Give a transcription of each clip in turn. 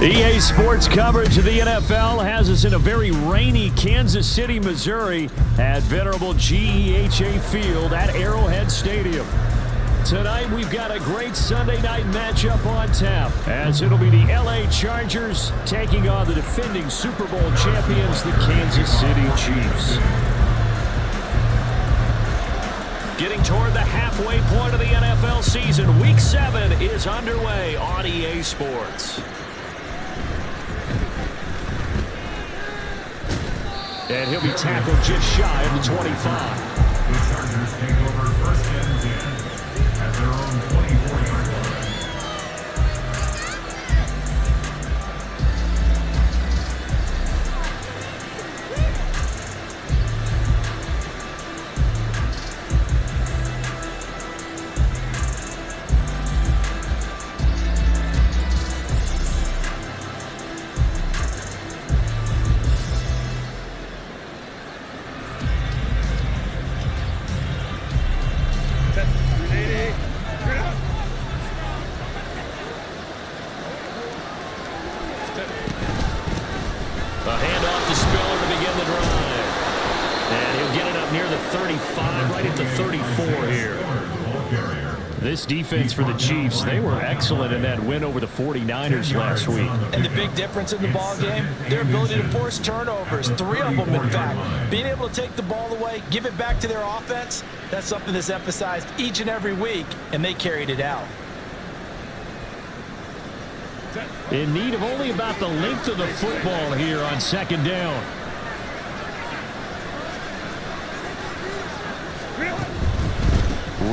EA Sports coverage of the NFL has us in a very rainy Kansas City, Missouri at venerable GEHA Field at Arrowhead Stadium. Tonight we've got a great Sunday night matchup on tap, as it'll be the LA Chargers taking on the defending Super Bowl champions, the Kansas City Chiefs. Getting toward the halfway point of the NFL season, Week 7 is underway on EA Sports. And he'll be tackled just shy of the 25. The Chargers take over first and 10 at their own 24-yard line. This defense for the Chiefs, they were excellent in that win over the 49ers last week. And the big difference in the ball game, their ability to force turnovers, 3 of them in fact. Being able to take the ball away, give it back to their offense, that's something that's emphasized each and every week, and they carried it out. In need of only about the length of the football here on second down.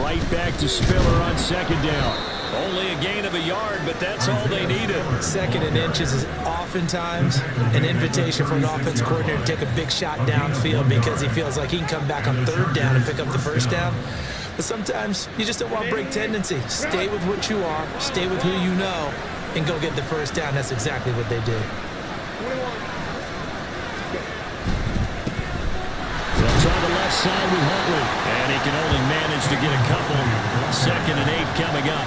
Right back to Spiller on second down. Only a gain of a yard, but that's all they needed. Second and inches is oftentimes an invitation for an offense coordinator to take a big shot downfield because he feels like he can come back on third down and pick up the first down. But sometimes you just don't want to break tendency. Stay with what you are, stay with who you know, and go get the first down. That's exactly what they did. On the left side with Huntley, and he can only manage to get a couple. 2nd and 8 coming up.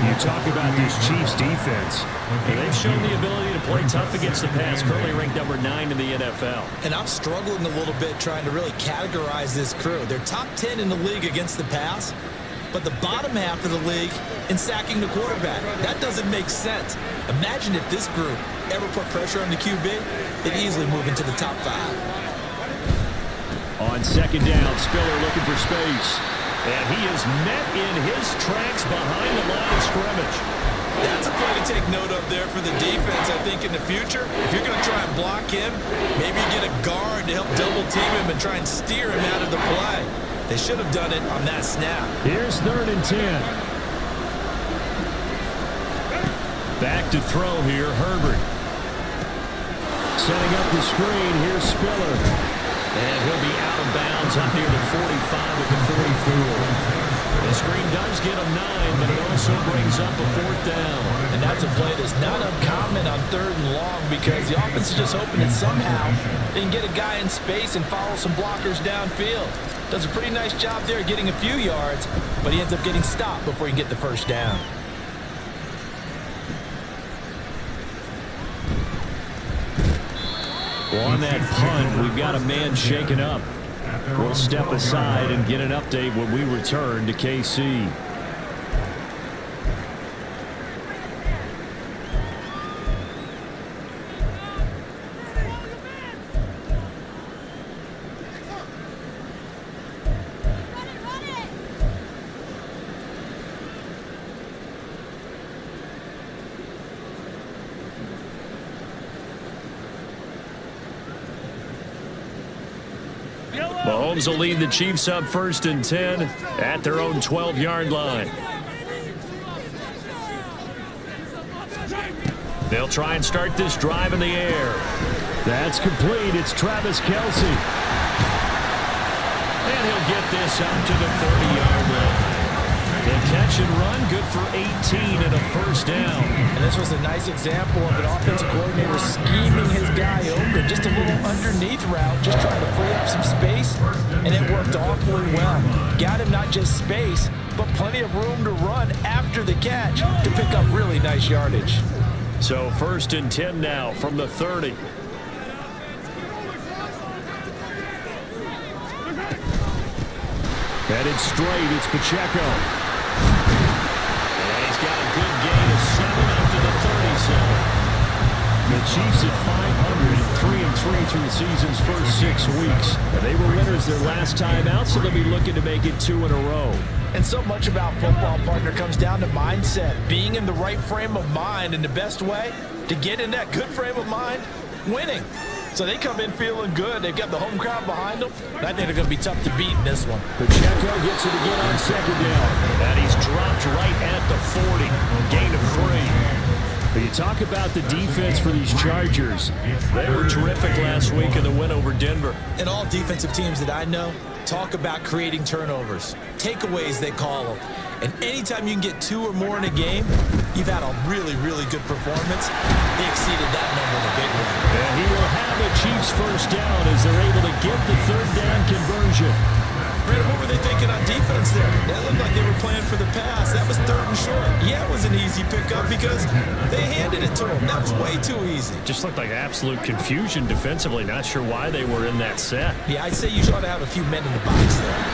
You talk about this Chiefs defense. They've shown the ability to play tough against the pass, currently ranked number 9 in the NFL. And I'm struggling a little bit trying to really categorize this crew. They're top 10 in the league against the pass, but the bottom half of the league in sacking the quarterback. That doesn't make sense. Imagine if this group ever put pressure on the QB, they'd easily move into the top 5. On second down, Spiller looking for space. And he is met in his tracks behind the line of scrimmage. That's a play to take note of there for the defense, I think, in the future. If you're going to try and block him, maybe get a guard to help double team him and try and steer him out of the play. They should have done it on that snap. Here's 3rd and 10. Back to throw here, Herbert. Setting up the screen, here's Spiller. And he'll be out of bounds up near the 45 at the 44. The screen does get him 9, but it also brings up a 4th down. And that's a play that's not uncommon on 3rd and long because the offense is just hoping that somehow they can get a guy in space and follow some blockers downfield. Does a pretty nice job there getting a few yards, but he ends up getting stopped before he can get the first down. Well, on that punt, we've got a man shaken up. We'll step aside and get an update when we return to KC. Mahomes will lead the Chiefs up 1st and 10 at their own 12-yard line. They'll try and start this drive in the air. That's complete. It's Travis Kelce. And he'll get this up to the 30-yard line. The catch and run, good for 18 and a first down. And this was a nice example of an offensive coordinator scheming his guy open. Just a little underneath route, just trying to free up some space, and it worked awfully well. Got him not just space, but plenty of room to run after the catch to pick up really nice yardage. So 1st and 10 now from the 30. Headed straight, it's Pacheco. And he's got a good gain of 7 after the 37. The Chiefs at 500 and 3-3 through the season's first 6 weeks. And they were winners their last time out, so they'll be looking to make it 2 in a row. And so much about football, partner, comes down to mindset. Being in the right frame of mind, and the best way to get in that good frame of mind, winning. So they come in feeling good. They've got the home crowd behind them. And I think they're going to be tough to beat in this one. Pacheco gets it again on 2nd down. And he's dropped right at the 40. Gain of 3. But you talk about the defense for these Chargers. They were terrific last week in the win over Denver. And all defensive teams that I know talk about creating turnovers. Takeaways, they call them. And anytime you can get 2 or more in a game, you've had a really, really good performance. They exceeded that number in a big one. And he will have a Chiefs first down as they're able to get the 3rd down conversion. Brandon, what were they thinking on defense there? That looked like they were playing for the pass. That was 3rd and short. Yeah, it was an easy pickup because they handed it to him. That was way too easy. Just looked like absolute confusion defensively. Not sure why they were in that set. Yeah, I'd say you ought to have a few men in the box there.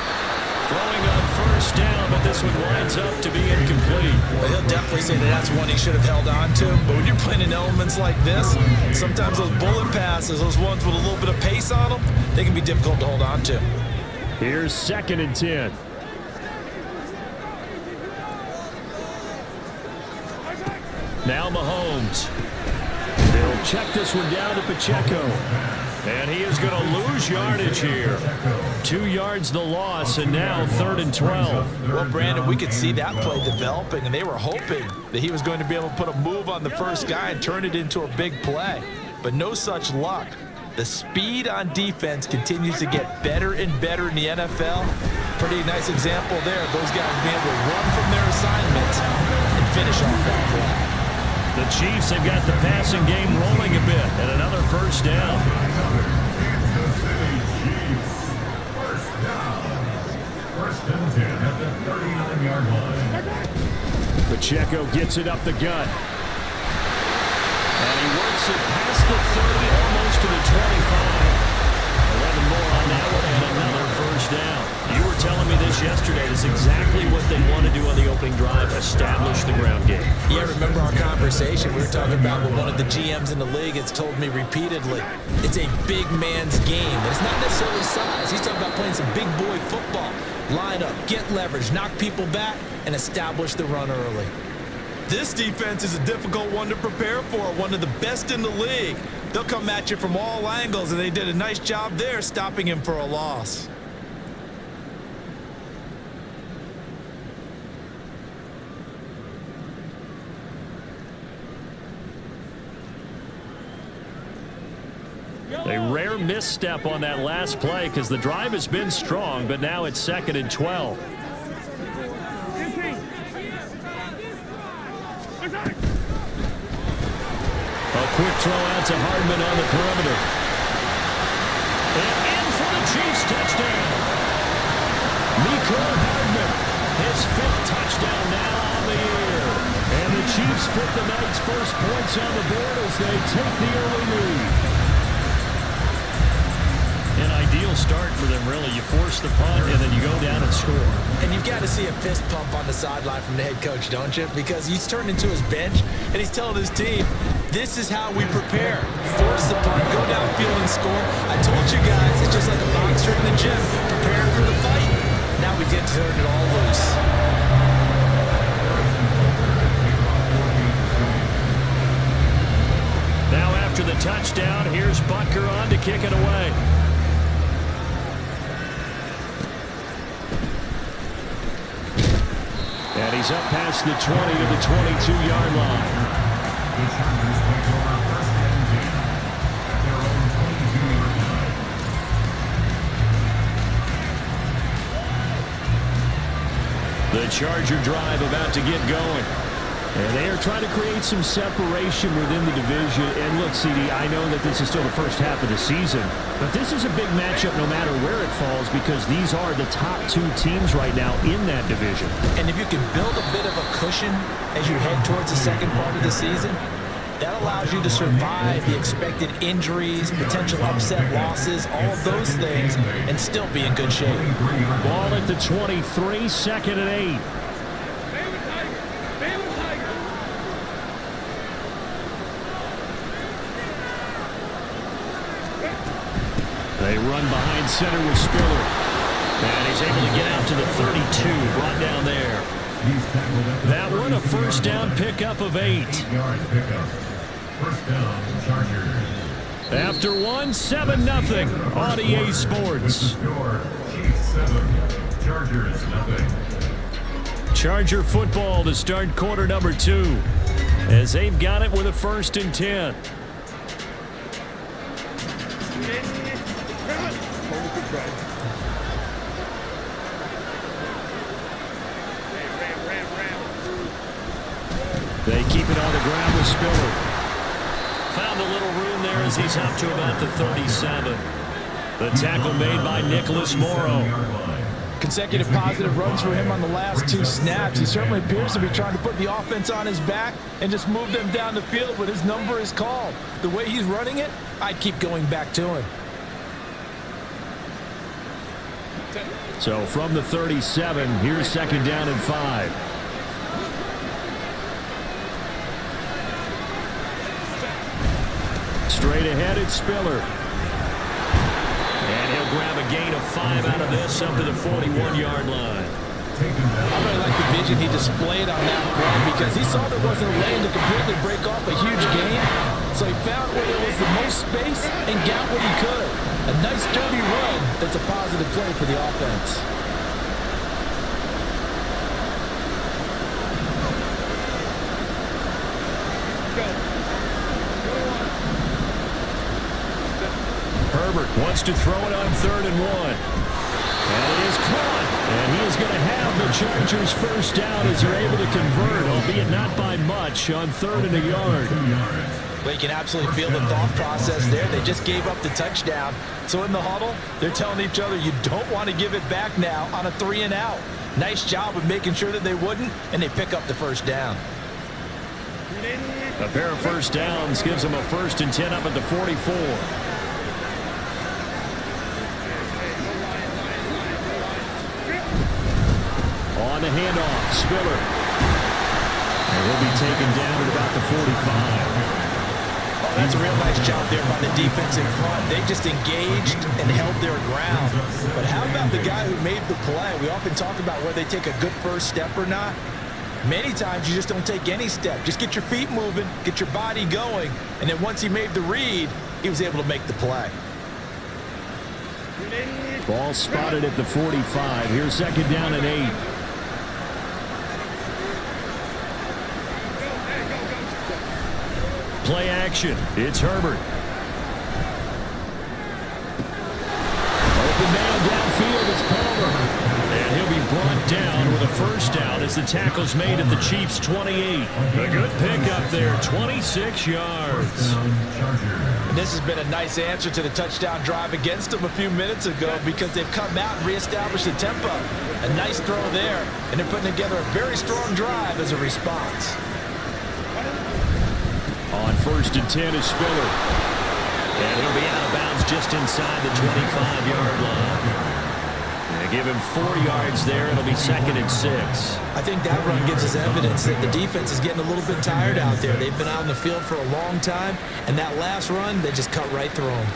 Throwing on 1st down, but this one winds up to be incomplete. But he'll definitely say that that's one he should have held on to. But when you're playing in elements like this, sometimes those bullet passes, those ones with a little bit of pace on them, they can be difficult to hold on to. Here's 2nd and 10. Now Mahomes. They'll check this one down to Pacheco. And he is going to lose yardage here. 2 yards the loss, and now 3rd and 12. Well, Brandon, we could see that play developing, and they were hoping that he was going to be able to put a move on the first guy and turn it into a big play. But no such luck. The speed on defense continues to get better and better in the NFL. Pretty nice example there. Those guys being able to run from their assignments and finish off that play. The Chiefs have got the passing game rolling a bit, and another 1st down. First and 10 at the 39-yard line. Pacheco gets it up the gut. And he works it past the 30, almost to the 25. 11 more on that one, and another 1st down. You were telling me this yesterday. It's exactly what they want to do on the opening drive, establish the ground game. Yeah, remember our conversation? We were talking about what one of the GMs in the league has told me repeatedly. It's a big man's game. It's not necessarily size. He's talking about playing some big boy football. Line up, get leverage, knock people back, and establish the run early. This defense is a difficult one to prepare for, one of the best in the league. They'll come at you from all angles, and they did a nice job there stopping him for a loss. A rare misstep on that last play because the drive has been strong, but now it's 2nd and 12. A quick throw out to Hardman on the perimeter. And in for the Chiefs touchdown. Mecole Hardman, his 5th touchdown now on the year. And the Chiefs put the night's first points on the board as they take the early lead. An ideal start for them, really. You force the punt, and then you go down and score. And you've got to see a fist pump on the sideline from the head coach, don't you? Because he's turned into his bench, and he's telling his team, this is how we prepare. Force the punt, go downfield and score. I told you guys, it's just like a boxer in the gym, preparing for the fight. Now we get to turn it all loose. Now after the touchdown, here's Butker on to kick it away. And he's up past the 20 to the 22-yard line. The Chargers take over 1st and 10 at their own 22-yard line. The Charger drive about to get going. And they are trying to create some separation within the division. And look, CD, I know that this is still the first half of the season, but this is a big matchup no matter where it falls because these are the top 2 teams right now in that division. And if you can build a bit of a cushion as you head towards the second part of the season, That allows you to survive the expected injuries, potential upset losses, all of those things, and still be in good shape. Ball at the 23, second and 8. They run behind center with Spiller. And he's able to get out to the 32, brought down there. That one a first down pickup of 8. First down, Chargers. After 7-0 on EA Sports. Chiefs 7, Chargers nothing. Charger football to start quarter number 2. As they've got it with a 1st and 10. They keep it on the ground with Spiller. Found a little room there as he's up to about the 37. The tackle made by Nicholas Morrow. Consecutive positive runs for him on the last 2 snaps. He certainly appears to be trying to put the offense on his back and just move them down the field when his number is called. The way he's running it, I'd keep going back to him. So from the 37, here's 2nd down and 5. Straight ahead, it's Spiller. And he'll grab a gain of 5 out of this up to the 41-yard line. I really like the vision he displayed on that play because he saw there wasn't a lane to completely break off a huge gain. So he found where there was the most space and got what he could. A nice dirty run that's a positive play for the offense. Herbert wants to throw it on 3rd and 1. And it is caught. And he is going to have the Chargers first down as they're able to convert, albeit not by much, on 3rd and a yard. Well, you can absolutely feel the thought process there. They just gave up the touchdown. So in the huddle, they're telling each other, you don't want to give it back now on a 3 and out. Nice job of making sure that they wouldn't, and they pick up the first down. A pair of first downs gives them a 1st and 10 up at the 44. On the handoff, Spiller. And he'll be taken down at about the 45. Oh, that's a real nice job there by the defense in front. They just engaged and held their ground. But how about the guy who made the play? We often talk about whether they take a good first step or not. Many times you just don't take any step. Just get your feet moving, get your body going, and then once he made the read, he was able to make the play. Ball spotted at the 45. Here's 2nd down and 8. Play action. It's Herbert. Open man downfield. It's Palmer. And he'll be brought down with a first down as the tackle's made at the Chiefs' 28. A good pickup there, 26 yards. And this has been a nice answer to the touchdown drive against them a few minutes ago because they've come out and reestablished the tempo. A nice throw there, and they're putting together a very strong drive as a response. On 1st and 10 is Spiller. And he'll be out of bounds just inside the 25-yard line. They give him 4 yards there. It'll be 2nd and 6. I think that run gives us evidence that the defense is getting a little bit tired out there. They've been out in the field for a long time, and that last run, they just cut right through them.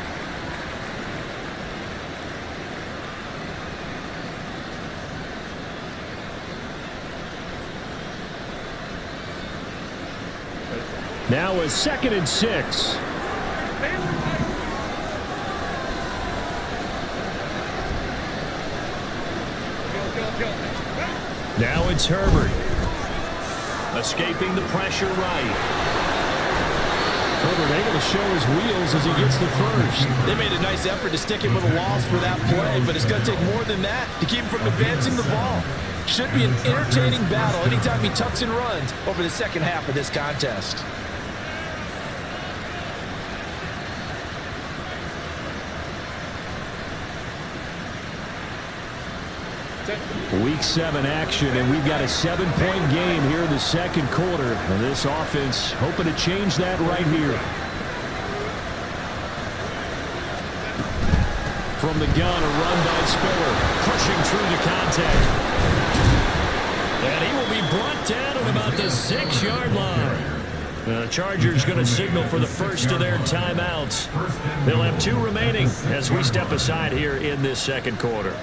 Now a 2nd and 6. Now it's Herbert. Escaping the pressure right. Herbert able to show his wheels as he gets the first. They made a nice effort to stick him with a loss for that play, but it's going to take more than that to keep him from advancing the ball. Should be an entertaining battle anytime he tucks and runs over the second half of this contest. Week 7 action, and we've got a 7-point game here in the second quarter. And this offense hoping to change that right here. From the gun, a run by Spiller, pushing through the contact. And he will be brought down at about the 6-yard line. The Chargers going to signal for the first of their timeouts. They'll have 2 remaining as we step aside here in this second quarter.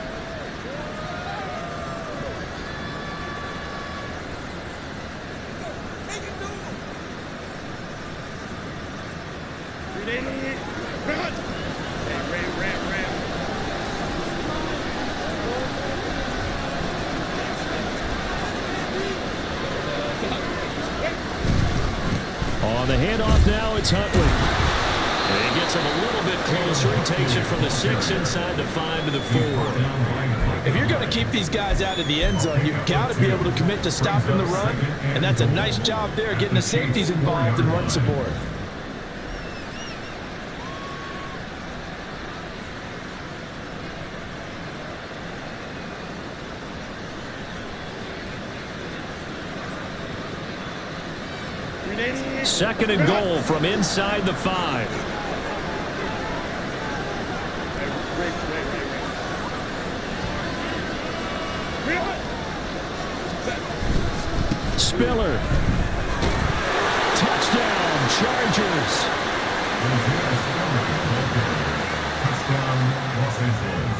On the handoff now, it's Huntley. And he gets him a little bit closer. He takes it from the 6 inside the 5 to the 4. If you're going to keep these guys out of the end zone, you've got to be able to commit to stopping the run. And that's a nice job there, getting the safeties involved in run support. Second and goal from inside the 5. Spiller. Touchdown, Chargers. Touchdown, Los Angeles.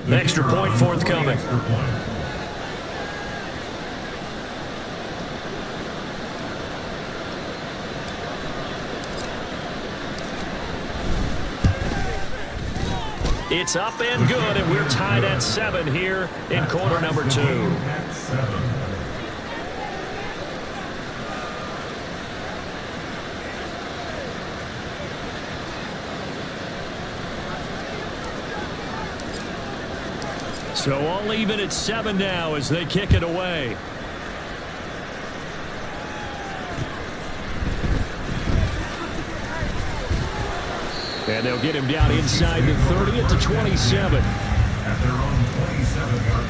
An extra point forthcoming. It's up and good, and we're tied at 7 here in quarter number 2. So all even at 7 now as they kick it away. And they'll get him down inside the 30 at the 27. At their own 27-yard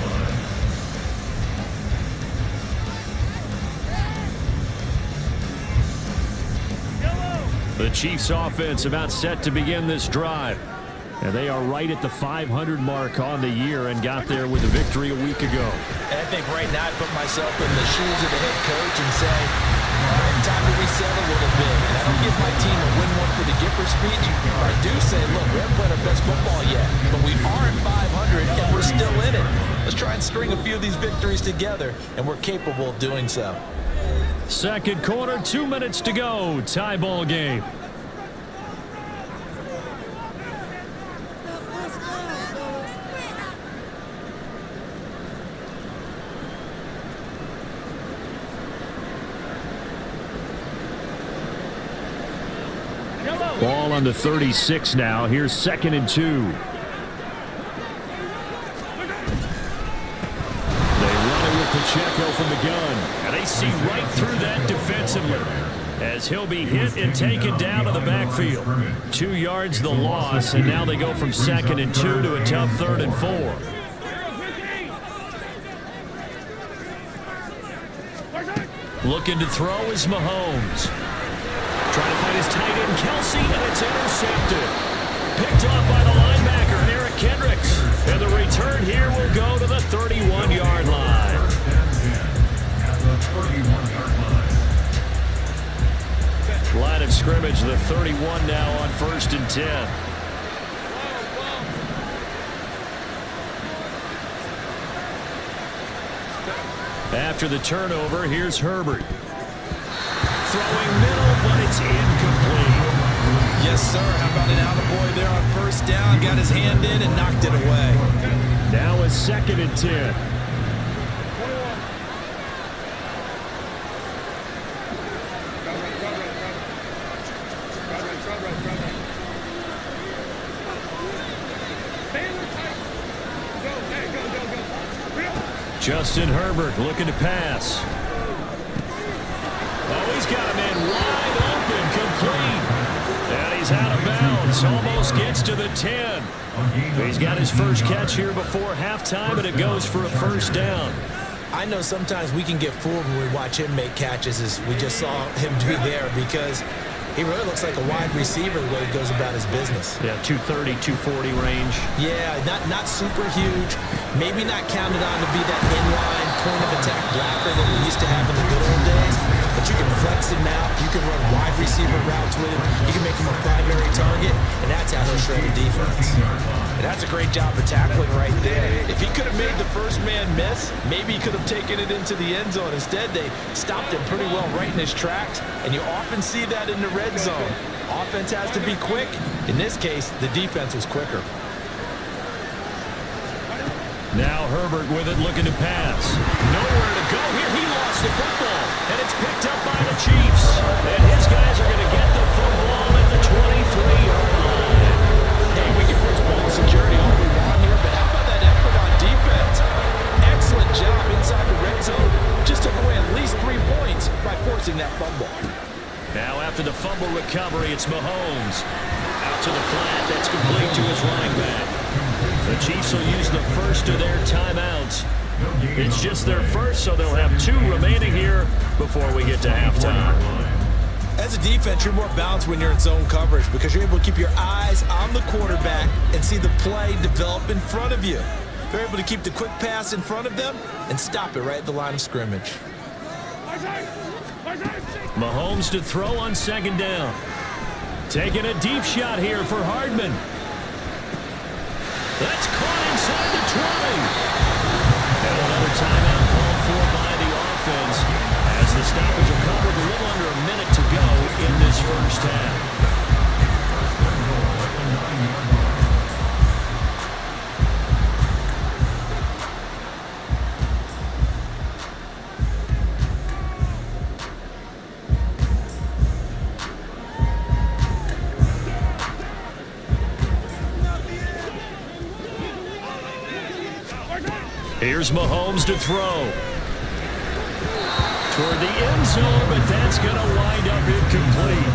line. The Chiefs offense about set to begin this drive. And they are right at the 500 mark on the year and got there with a victory a week ago. And I think right now I put myself in the shoes of the head coach and say, all right, time to reset a little bit. And I don't give my team a win one for the Gipper speech. I do say, look, we haven't played our best football yet, but we are at 500 and we're still in it. Let's try and string a few of these victories together, and we're capable of doing so. Second quarter, 2 minutes to go. Tie ball game. Ball on the 36 now. Here's 2nd and 2. They run it with Pacheco from the gun. And they see right through that defensively as he'll be hit and taken down to the backfield. 2 yards the loss, and now they go from 2nd and 2 to a tough 3rd and 4. Looking to throw is Mahomes. Trying to find his tight end, Kelsey, and it's intercepted. Picked off by the linebacker, Eric Kendricks. And the return here will go to the 31-yard line. At the 31-yard line. Line of scrimmage, the 31 now on 1st and 10. After the turnover, here's Herbert. Throwing middle, but it's incomplete. Yes, sir. How about an attaboy there on 1st down? Got his hand in and knocked it away. Now a 2nd and 10. Justin Herbert looking to pass. he's got a man wide open, complete. And he's out of bounds, almost gets to the 10. He's got his first catch here before halftime, and it goes for a first down. I know sometimes we can get fooled when we watch him make catches, as we just saw him do there, because he really looks like a wide receiver the way he goes about his business. Yeah, 230, 240 range. Yeah, not super huge. Maybe not counted on to be that inline point of attack blocker that we used to have in the good old days. But you can flex him out. You can run wide receiver routes with him. You can make him a primary target, and that's how he'll shred the defense. And that's a great job of tackling right there. If he could have made the first man miss, maybe he could have taken it into the end zone. Instead, they stopped him pretty well right in his tracks, and you often see that in the red zone. Offense has to be quick. In this case, the defense was quicker. Now Herbert with it, looking to pass. Nowhere to go here. He lost the football, and it's picked up by the Chiefs. And his guys are going to get the football at the 23-yard line. Hey, we can push ball security all we want here, but how about that effort on defense? Excellent job inside the red zone. Just took away at least 3 points by forcing that fumble. Now after the fumble recovery, it's Mahomes. Out to the flat. That's complete to his running back. The Chiefs will use the first of their timeouts. It's just their first, so they'll have 2 remaining here before we get to halftime. As a defense, you're more balanced when you're in zone coverage because you're able to keep your eyes on the quarterback and see the play develop in front of you. They're able to keep the quick pass in front of them and stop it right at the line of scrimmage. Mahomes to throw on second down. Taking a deep shot here for Hardman. That's caught inside the 20. And another timeout called for by the offense as the stoppage will come with a little under a minute to go in this first half. Here's Mahomes to throw. Toward the end zone, but that's going to wind up incomplete.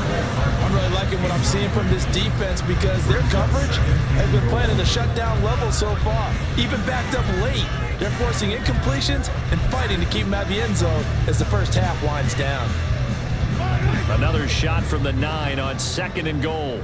I'm really liking what I'm seeing from this defense because their coverage has been playing in the shutdown level so far. Even backed up late, they're forcing incompletions and fighting to keep them out of the end zone as the first half winds down. Another shot from the 9 on second and goal.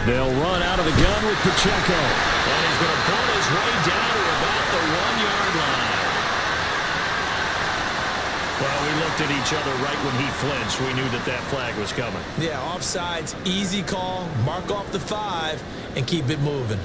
They'll run out of the gun with Pacheco. And he's going to pull his way down to about the 1-yard line. Well, we looked at each other right when he flinched. We knew that flag was coming. Yeah, offsides, easy call, mark off the 5, and keep it moving.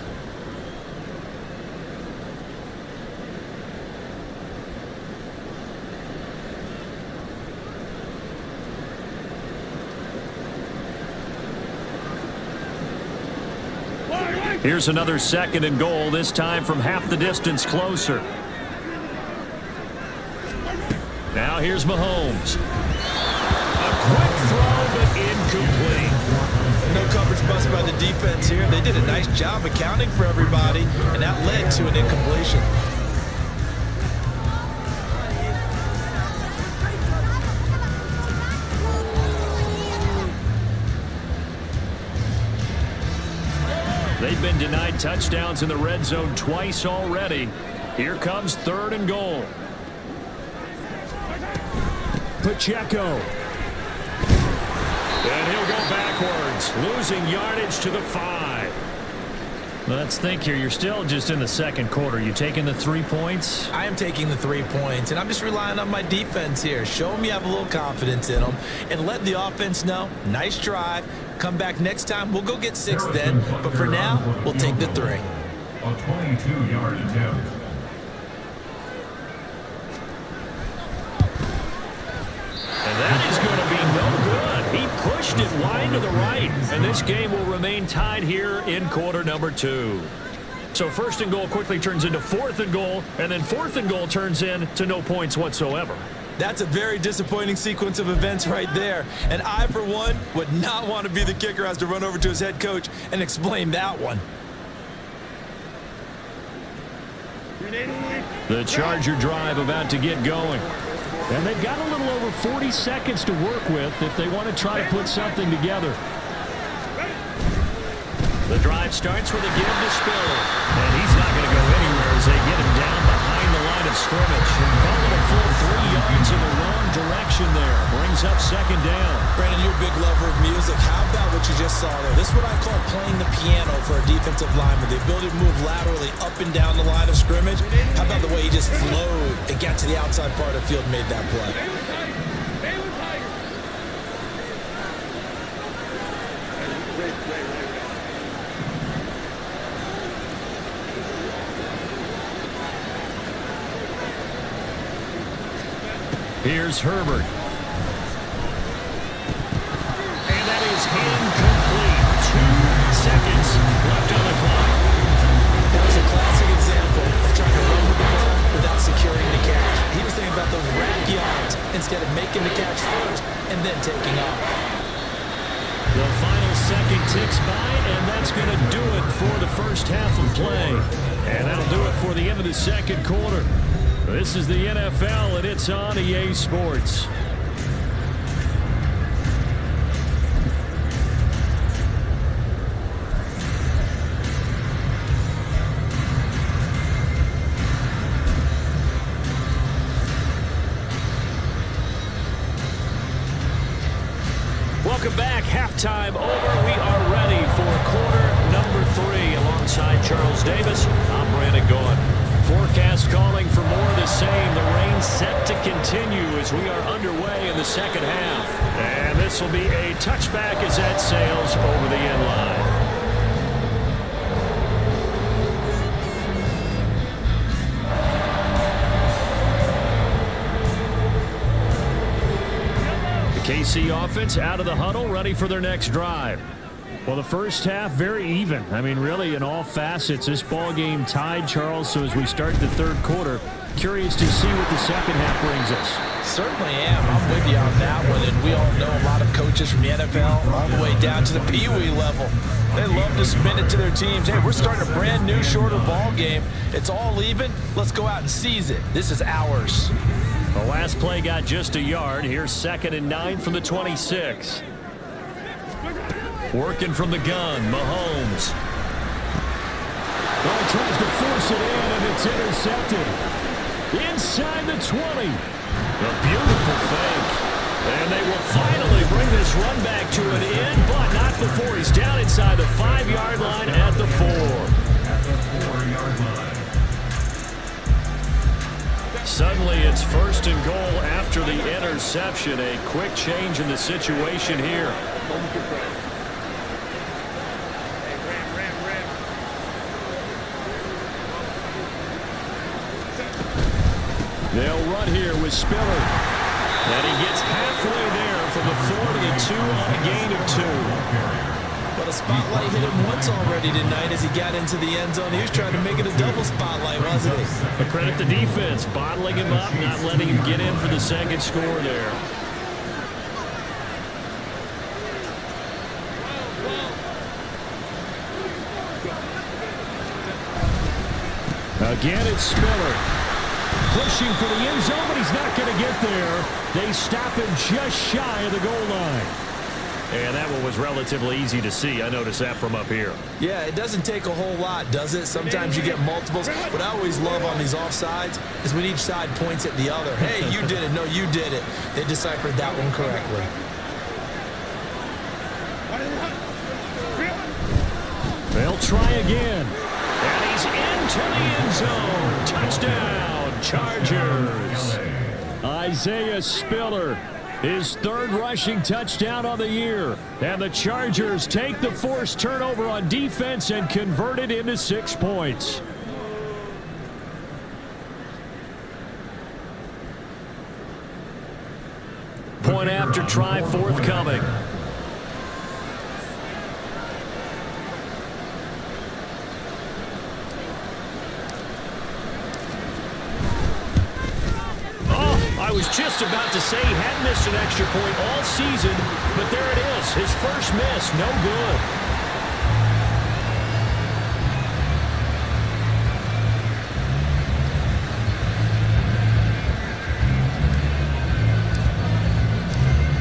Here's another second and goal, this time from half the distance closer. Now here's Mahomes. A quick throw, but incomplete. No coverage bust by the defense here. They did a nice job accounting for everybody, and that led to an incompletion. They've been denied touchdowns in the red zone twice already. Here comes third and goal. Pacheco. And he'll go backwards, losing yardage to the 5. Let's think here. You're still just in the second quarter. You taking the 3 points? I am taking the 3 points, and I'm just relying on my defense here. Show them you have a little confidence in them, and let the offense know, nice drive. Come back next time. We'll go get 6 then, but for now, we'll take the 3. A 22-yard attempt. And that is going to be no good. He pushed it wide to the right, and this game will remain tied here in quarter number 2. So first and goal quickly turns into fourth and goal, and then fourth and goal turns into no points whatsoever. That's a very disappointing sequence of events right there. And I, for one, would not want to be the kicker who has to run over to his head coach and explain that one. The Charger drive about to get going. And they've got a little over 40 seconds to work with if they want to try to put something together. The drive starts with a give to Spiller. And he's not going to go anywhere as they get him down behind the line of scrimmage. And call it a full 3 yards in the wrong direction there. Brings up second down. Brandon, you're a big lover of music. How about what you just saw there? This is what I call playing the piano for a defensive lineman. The ability to move laterally up and down the line of scrimmage. How about the way he just flowed and got to the outside part of the field and made that play? Here's Herbert. And that is incomplete. 2 seconds left on the clock. That was a classic example of trying to run with the ball without securing the catch. He was thinking about those rack yards instead of making the catch first and then taking off. The final second ticks by, and that's going to do it for the first half of play. And that'll do it for the end of the second quarter. This is the NFL, and it's on EA Sports. Welcome back. Halftime over. We are ready for quarter number 3. Alongside Charles Davis, I'm Brandon Gaughan. Forecast calling for more of the same. The rain set to continue as we are underway in the second half. And this will be a touchback as that sails over the end line. The KC offense out of the huddle, ready for their next drive. Well, the first half, very even. I mean, really, in all facets, this ball game tied, Charles. So as we start the third quarter, curious to see what the second half brings us. Certainly am. I'm with you on that one. And we all know a lot of coaches from the NFL all the way down to the Pee-wee level. They love to spin it to their teams. Hey, we're starting a brand new, shorter ball game. It's all even. Let's go out and seize it. This is ours. The last play got just a yard. Here's 2nd and 9 from the 26. Working from the gun, Mahomes. Well, tries to force it in, and it's intercepted. Inside the 20. A beautiful fake. And they will finally bring this run back to an end, but not before he's down inside the 5-yard line at the 4. At the 4-yard line. Suddenly, it's 1st and goal after the interception. A quick change in the situation here. They'll run here with Spiller. And he gets halfway there from the 4 to the 2 on a gain of 2. But a spotlight hit him once already tonight as he got into the end zone. He was trying to make it a double spotlight, wasn't he? But credit the defense, bottling him up, not letting him get in for the second score there. Again, it's Spiller. Pushing for the end zone, but he's not going to get there. They stop him just shy of the goal line. And that one was relatively easy to see. I noticed that from up here. Yeah, it doesn't take a whole lot, does it? Sometimes you get multiples. What I always love on these offsides is when each side points at the other. Hey, you did it. No, you did it. They deciphered that one correctly. They'll try again. And he's into the end zone. Touchdown, Chargers. Isaiah Spiller, his 3rd rushing touchdown on the year. And the Chargers take the forced turnover on defense and convert it into 6 points. Point after try forthcoming. I was just about to say he hadn't missed an extra point all season, but there it is. His first miss, no good.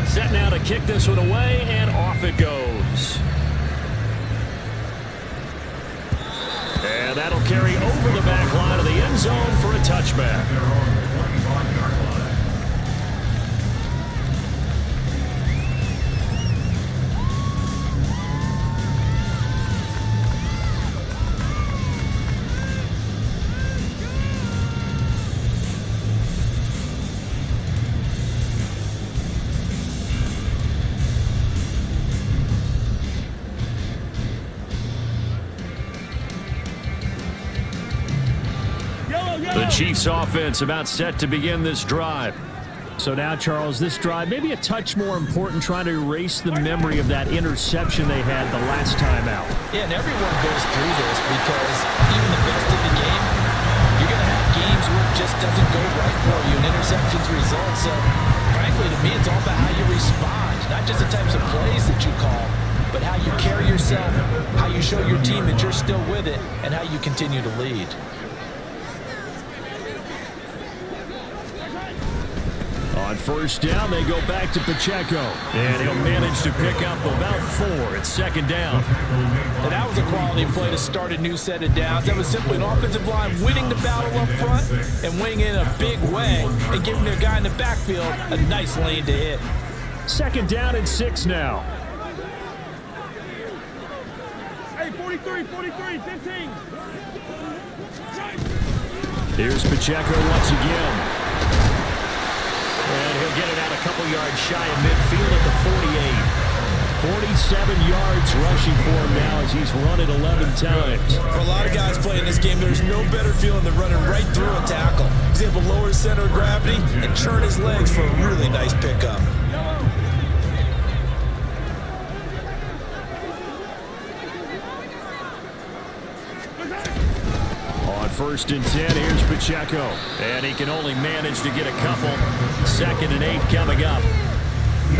Set now to kick this one away, and off it goes. And that'll carry over the back line of the end zone for a touchback. The Chiefs offense about set to begin this drive. So now, Charles, this drive maybe a touch more important, trying to erase the memory of that interception they had the last time out. Yeah, and everyone goes through this because even the best in the game, you're going to have games where it just doesn't go right for you, and interceptions result. So, frankly, to me, it's all about how you respond, not just the types of plays that you call, but how you carry yourself, how you show your team that you're still with it, and how you continue to lead. On first down, they go back to Pacheco, and he'll manage to pick up about 4. It's second down. And that was a quality play to start a new set of downs. That was simply an offensive line winning the battle up front and winning in a big way and giving their guy in the backfield a nice lane to hit. Second down and 6 now. Hey, 43, 15. Here's Pacheco once again. And he'll get it out a couple yards shy of midfield at the 48. 47 yards rushing for him now as he's run it 11 times. For a lot of guys playing this game, there's no better feeling than running right through a tackle. He's able to lower his center of gravity and churn his legs for a really nice pickup. First and 10, here's Pacheco. And he can only manage to get a couple. Second and 8 coming up.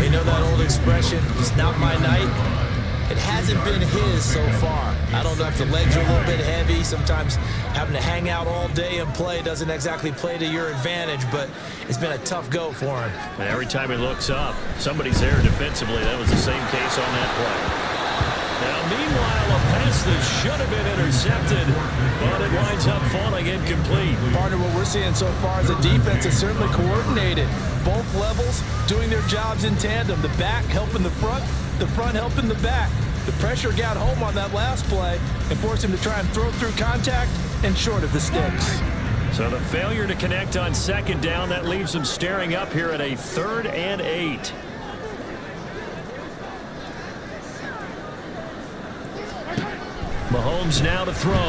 You know that old expression, it's not my night? It hasn't been his so far. I don't know if the legs are a little bit heavy. Sometimes having to hang out all day and play doesn't exactly play to your advantage, but it's been a tough go for him. And every time he looks up, somebody's there defensively. That was the same case on that play. Now, meanwhile, a pass that should have been intercepted, but it winds up falling incomplete. Partner, what we're seeing so far is a defense that's certainly coordinated. Both levels doing their jobs in tandem. The back helping the front helping the back. The pressure got home on that last play and forced him to try and throw through contact and short of the sticks. So the failure to connect on second down, that leaves them staring up here at a 3rd and 8. Mahomes now to throw. He's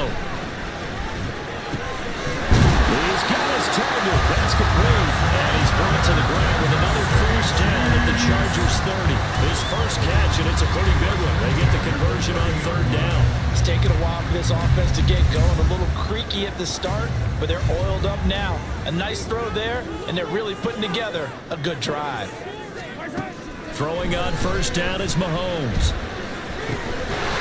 got his target. That's complete. And he's brought to the ground with another first down at the Chargers 30. His first catch, and it's a pretty big one. They get the conversion on 3rd down. It's taken a while for this offense to get going. A little creaky at the start, but they're oiled up now. A nice throw there, and they're really putting together a good drive. Throwing on first down is Mahomes.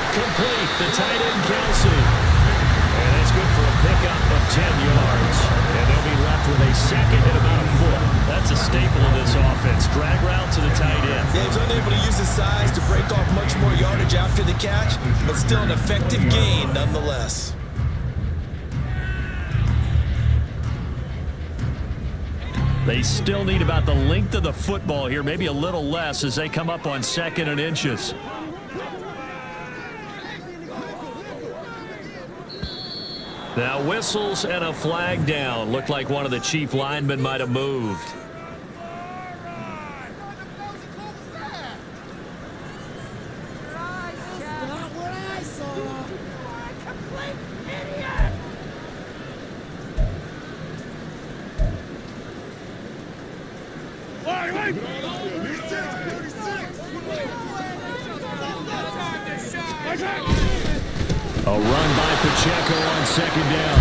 Complete, the tight end Kelsey. And that's good for a pickup of 10 yards. And they'll be left with a second and about a foot. That's a staple of this offense. Drag route to the tight end. Yeah, he's unable to use his size to break off much more yardage after the catch, but still an effective gain nonetheless. They still need about the length of the football here, maybe a little less as they come up on 2nd and inches. Now whistles and a flag down. Looked like one of the Chief linemen might have moved. A run by Pacheco on second down.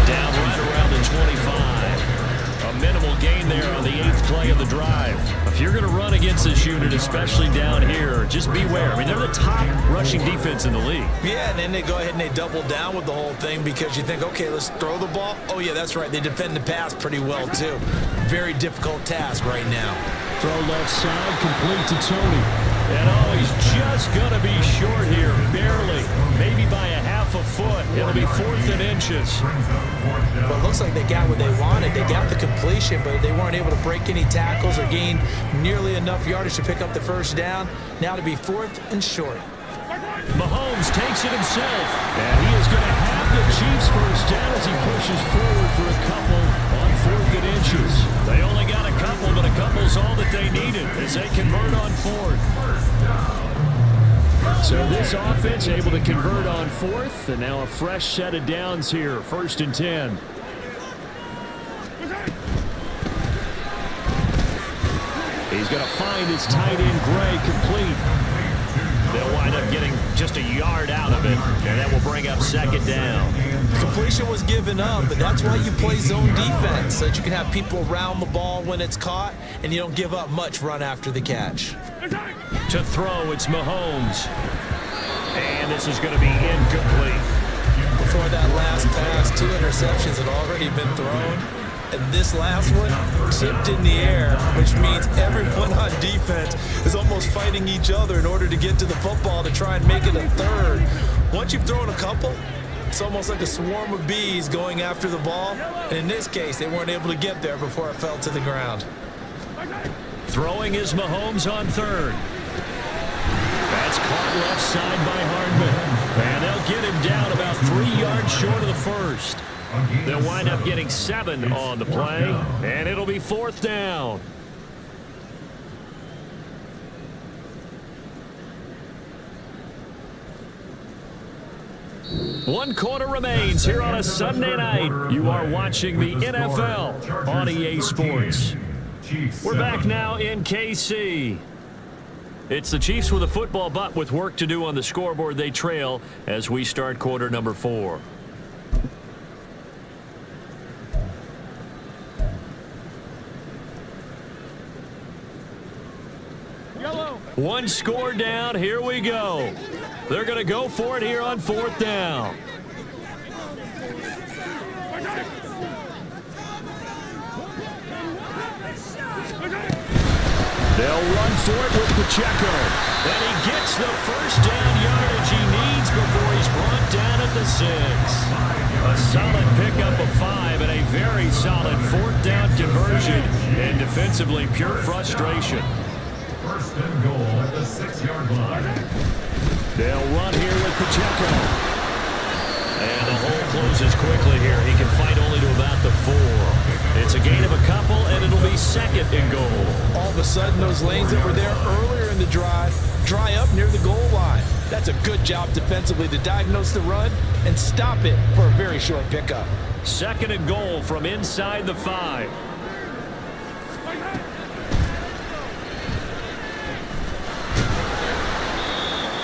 Down right around the 25. A minimal gain there on the 8th play of the drive. If you're going to run against this unit, especially down here, just beware. I mean, they're the top rushing defense in the league. Yeah, and then they go ahead and they double down with the whole thing because you think, okay, let's throw the ball. Oh, yeah, that's right. They defend the pass pretty well, too. Very difficult task right now. Throw left side, complete to Tony. And oh, he's just going to be short here, barely, maybe by a half a foot. It'll be 4th and inches. Well, it looks like they got what they wanted. They got the completion, but they weren't able to break any tackles or gain nearly enough yardage to pick up the first down. Now to be 4th and short. Mahomes takes it himself, and he is going to have the Chiefs first down as he pushes forward for a couple on 4th and inches. They only got a couple, but a couple's all that they needed as they convert on 4th. So this offense able to convert on 4th, and now a fresh set of downs here, 1st and 10. He's going to find his tight end, Gray, complete. They'll wind up getting just a yard out of it, and that will bring up 2nd down. Completion was given up, but that's why you play zone defense, so that you can have people around the ball when it's caught, and you don't give up much run after the catch. To throw, it's Mahomes. And this is going to be incomplete. Before that last pass, 2 interceptions had already been thrown. And this last one tipped in the air, which means everyone on defense is almost fighting each other in order to get to the football to try and make it a 3rd. Once you've thrown a couple, it's almost like a swarm of bees going after the ball. And in this case, they weren't able to get there before it fell to the ground. Throwing is Mahomes on 3rd. That's caught left side by Hardman. And they'll get him down about 3 yards short of the first. They'll wind up getting 7 on the play, and it'll be 4th down. One quarter remains here on a Sunday night. You are watching the NFL on EA Sports. We're back now in KC. It's the Chiefs with a football, but with work to do on the scoreboard. They trail as we start quarter number 4. One score down. Here we go. They're going to go for it here on 4th down. They'll run for it with Pacheco. And he gets the first down yardage he needs before he's brought down at the 6. A solid pickup of 5 and a very solid 4th down conversion. And defensively, pure frustration. 1st and goal at the 6-yard line. They'll run here with Pacheco. And the hole closes quickly here. He can fight only to about the 4. It's a gain of a couple, and it'll be 2nd and goal. All of a sudden, those lanes that were there earlier in the drive dry up near the goal line. That's a good job defensively to diagnose the run and stop it for a very short pickup. 2nd and goal from inside the 5.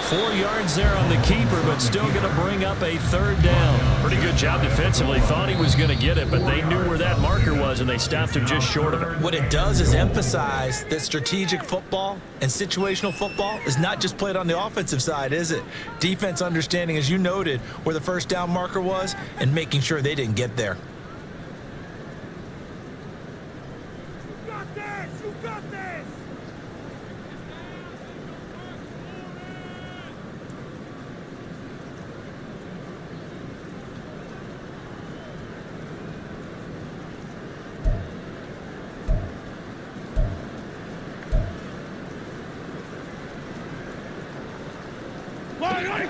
4 yards there on the keeper, but still going to bring up a 3rd down. Pretty good job defensively. Thought he was going to get it, but they knew where that marker was, and they stopped him just short of it. What it does is emphasize that strategic football and situational football is not just played on the offensive side, is it? Defense understanding, as you noted, where the first down marker was and making sure they didn't get there. You got this! You got this!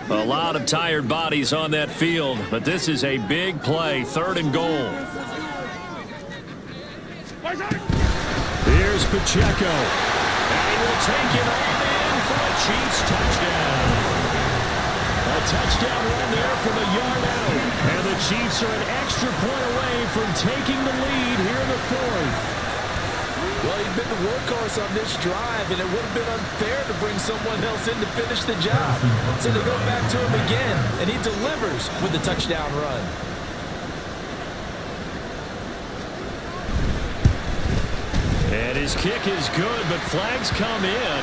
A lot of tired bodies on that field, but this is a big play, 3rd and goal. Here's Pacheco, and he will take it all in for a Chiefs touchdown. A touchdown run there from a yard out, and the Chiefs are an extra point away from taking the lead here in the 4th. Well, he's been the workhorse on this drive, and it would have been unfair to bring someone else in to finish the job. So they go back to him again, and he delivers with the touchdown run. And his kick is good, but flags come in.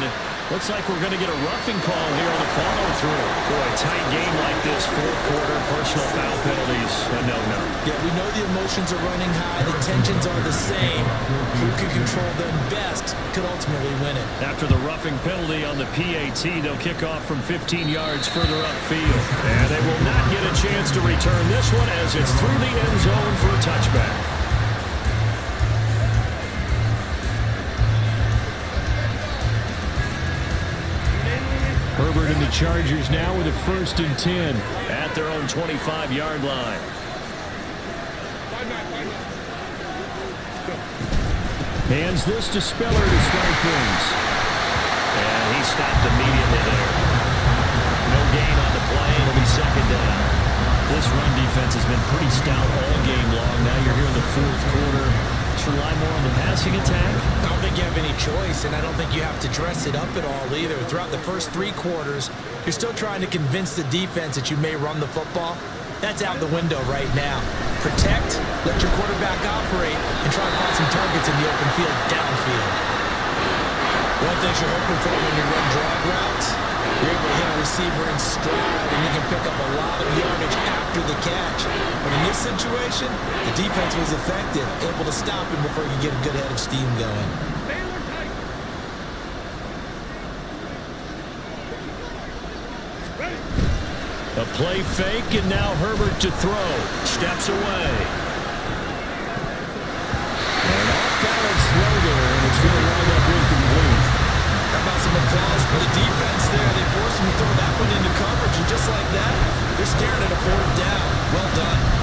Looks like we're going to get a roughing call here on the follow-through. Boy, tight game like this, fourth quarter, personal foul penalties, a no-no. Yeah, we know the emotions are running high. The tensions are the same. Who can control them best could ultimately win it. After the roughing penalty on the PAT, they'll kick off from 15 yards further upfield. And they will not get a chance to return this one as it's through the end zone for a touchback. Herbert and the Chargers now with a 1st and 10 at their own 25-yard line. Hands this to Spiller to start things. And he stopped immediately there. No gain on the play. It'll be 2nd down. This run defense has been pretty stout all game long. Now you're here in the 4th quarter. Let's rely more on the passing attack. I don't think you have any choice, and I don't think you have to dress it up at all either. Throughout the first 3 quarters, you're still trying to convince the defense that you may run the football. That's out the window right now. Protect, let your quarterback operate, and try to find some targets in the open field downfield. One thing you're hoping for when you run drag routes, you're able to hit a receiver in stride, and you can pick up a lot of yardage after the catch. But in this situation, the defense was effective, able to stop him before you get a good head of steam going. A play fake, and now Herbert to throw. Steps away. An off-balance throw there, and it's going to wind up incomplete. How about some applause for the defense there? They forced him to throw that one into coverage, and just like that, they're staring at a 4th down. Well done.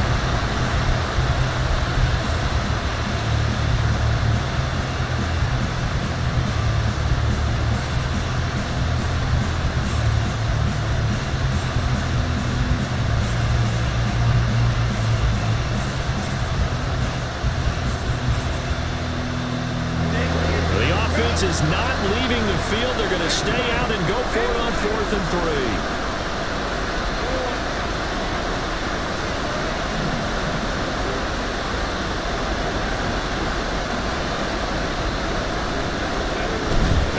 Is not leaving the field. They're going to stay out and go for it on 4th and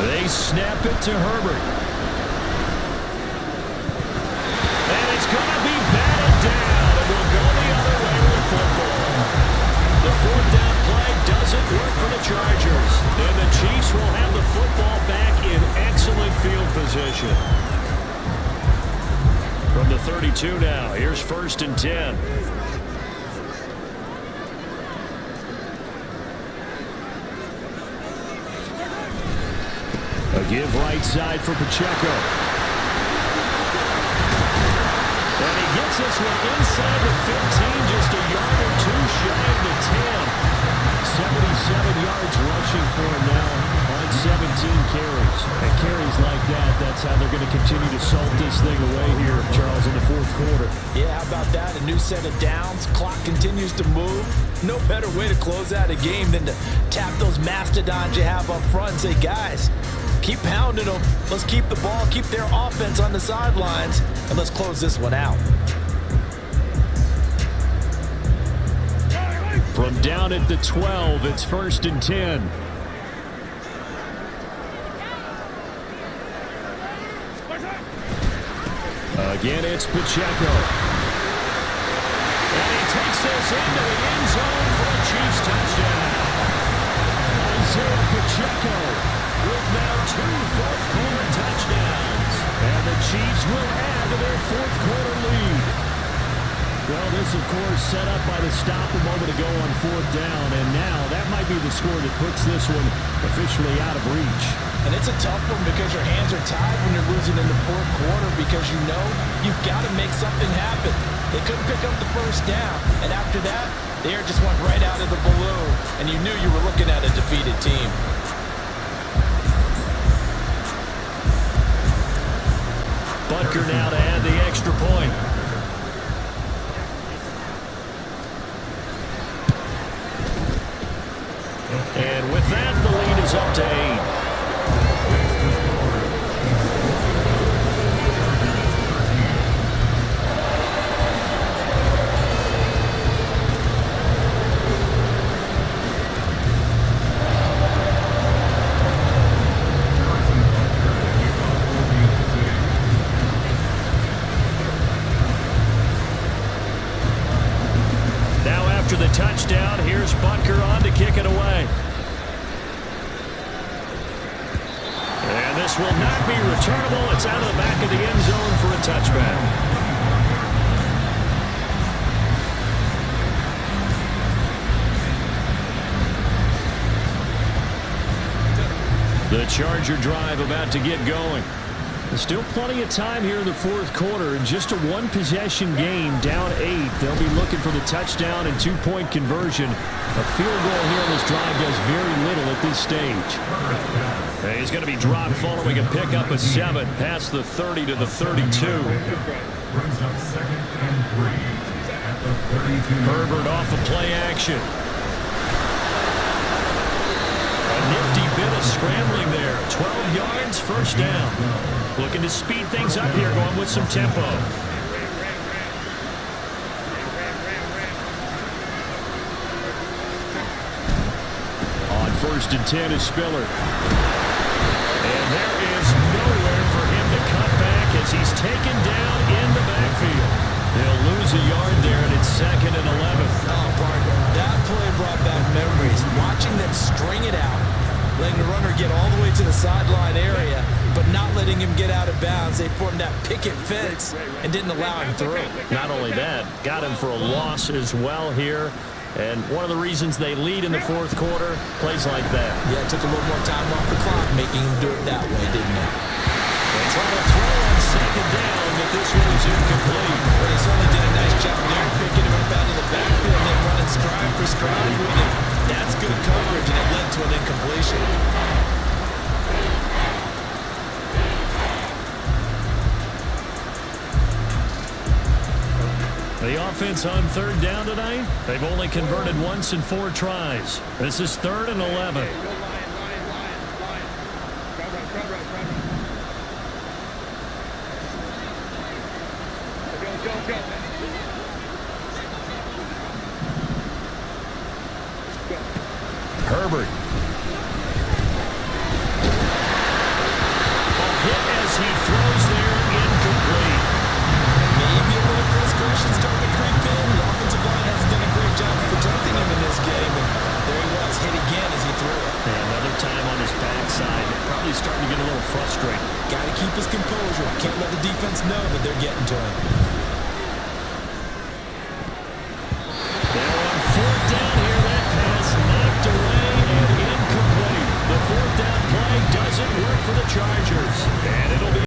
3. They snap it to Herbert. And it's going to be batted down. It will go the other way with football. The 4th down play doesn't work for the Chargers. And the Chiefs will have the football back in excellent field position. From the 32 now, here's 1st and 10. A give right side for Pacheco. And he gets this one inside the 15, just a yard or 2 shy of the 10. 77 yards rushing for him now on 17 carries. And carries like that, that's how they're going to continue to salt this thing away here, Charles, in the 4th quarter. Yeah, how about that? A new set of downs. Clock continues to move. No better way to close out a game than to tap those mastodons you have up front and say, guys, keep pounding them. Let's keep the ball, keep their offense on the sidelines, and let's close this one out. From down at the 12, it's 1st and 10. Again, it's Pacheco. And he takes this into the end zone for a Chiefs touchdown. Isaiah Pacheco with now 2 fourth-quarter touchdowns. And the Chiefs will add to their 4th quarter lead. Well, this, of course, set up by the stop a moment ago on 4th down, and now that might be the score that puts this one officially out of reach. And it's a tough one because your hands are tied when you're losing in the 4th quarter because you know you've got to make something happen. They couldn't pick up the 1st down, and after that, the air just went right out of the balloon, and you knew you were looking at a defeated team. Butker now to add the extra point. And with that, the lead is up to 8. pass will not be returnable. It's out of the back of the end zone for a touchback. The Charger drive about to get going. There's still plenty of time here in the fourth quarter. In just a one-possession game, down 8. They'll be looking for the touchdown and two-point conversion. A field goal here on this drive does very little at this stage. He's going to be dropped following a pickup of 7 past the 30 to the 32. Brings up 2nd and 3 at the 32. Herbert off of play action. A nifty bit of scrambling there. 12 yards, first down. Looking to speed things up here, going with some tempo. On 1st and 10 is Spiller. And there is nowhere for him to cut back as he's taken down in the backfield. They'll lose a yard there, and it's 2nd and 11. Oh, partner, that play brought back memories. Watching them string it out, letting the runner get all the way to the sideline area, but not letting him get out of bounds. They formed that picket fence and didn't allow him through. Not only that, got him for a loss as well here. And one of the reasons they lead in the fourth quarter, plays like that. Yeah, it took a little more time off the clock, making him do it that way, didn't it? They try to throw on 2nd down, but this one is incomplete. But he certainly did a nice job there, picking him up out of the backfield and then running stride for stride with him. That's good coverage, and it led to an incompletion. The offense on 3rd down tonight, they've only converted once in 4 tries. This is 3rd and 11. Herbert. A hit as he throws there, incomplete. Maybe a little frustration starting to creep in. The offensive line hasn't done a great job of protecting him in this game, and there he was, hit again as he threw it. And another time on his backside, probably starting to get a little frustrated. Got to keep his composure. Can't let the defense know that they're getting to him.